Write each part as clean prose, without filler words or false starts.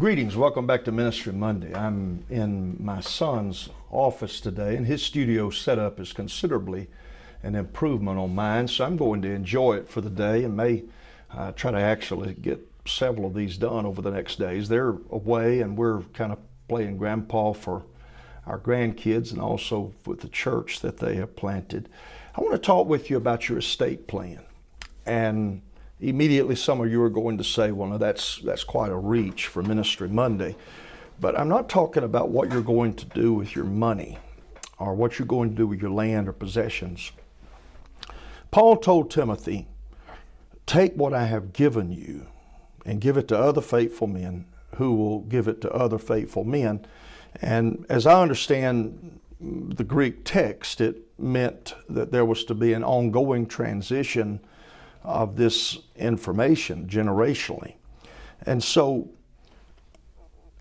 Greetings, welcome back to Ministry Monday. I'm in my son's office today, and his studio setup is considerably an improvement on mine, so I'm going to enjoy it for the day and may try to actually get several of these done over the next days. They're away, and we're kind of playing grandpa for our grandkids and also with the church that they have planted. I want to talk with you about your estate plan. And immediately some of you are going to say, well, no, that's quite a reach for Ministry Monday. But I'm not talking about what you're going to do with your money or what you're going to do with your land or possessions. Paul told Timothy, take what I have given you and give it to other faithful men who will give it to other faithful men. And as I understand the Greek text, it meant that there was to be an ongoing transition of this information generationally. And so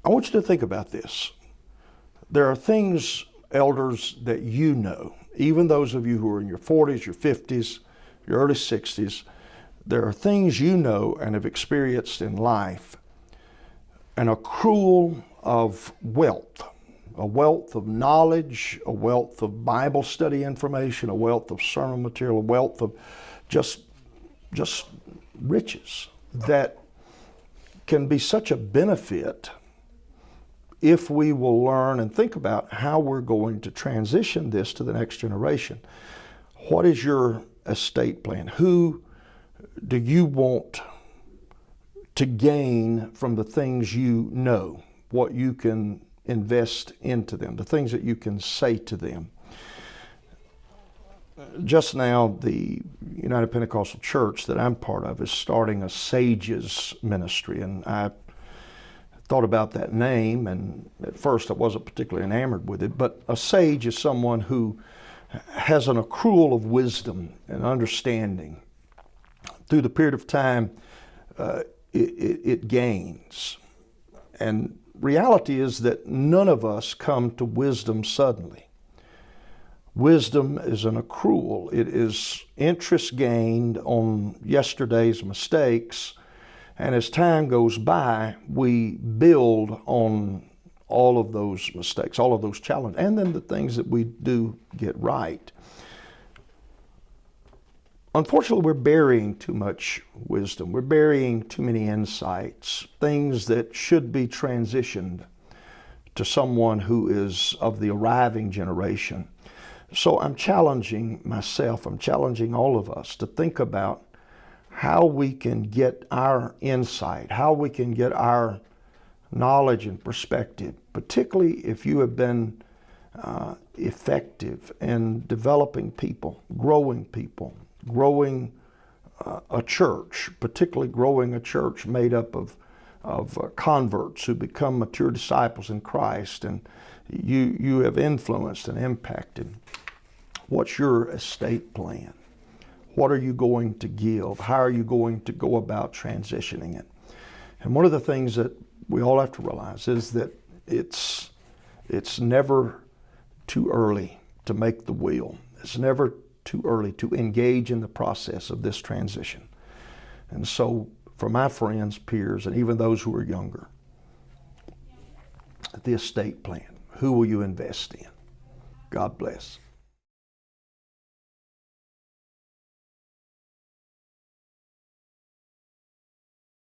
I want you to think about this. There are things, elders, that you know, even those of you who are in your 40s, your 50s, your early 60s, there are things you know and have experienced in life, an accrual of wealth, a wealth of knowledge, a wealth of Bible study information, a wealth of sermon material, a wealth of just riches that can be such a benefit if we will learn and think about how we're going to transition this to the next generation. What is your estate plan? Who do you want to gain from the things you know, what you can invest into them, the things that you can say to them? Just now, the United Pentecostal Church that I'm part of is starting a Sages ministry, and I thought about that name, and at first I wasn't particularly enamored with it, but a sage is someone who has an accrual of wisdom and understanding. Through the period of time, it gains. And reality is that none of us come to wisdom suddenly. Wisdom is an accrual. It is interest gained on yesterday's mistakes, and as time goes by, we build on all of those mistakes, all of those challenges, and then the things that we do get right. Unfortunately, we're burying too much wisdom. We're burying too many insights, things that should be transitioned to someone who is of the arriving generation. So I'm challenging myself, I'm challenging all of us to think about how we can get our insight, how we can get our knowledge and perspective, particularly if you have been effective in developing people, growing a church, particularly growing a church made up of converts who become mature disciples in Christ, and you have influenced and impacted. What's your estate plan? What are you going to give? How are you going to go about transitioning it? And one of the things that we all have to realize is that it's never too early to make the will. It's never too early to engage in the process of this transition. And so for my friends, peers, and even those who are younger, the estate plan, who will you invest in? God bless.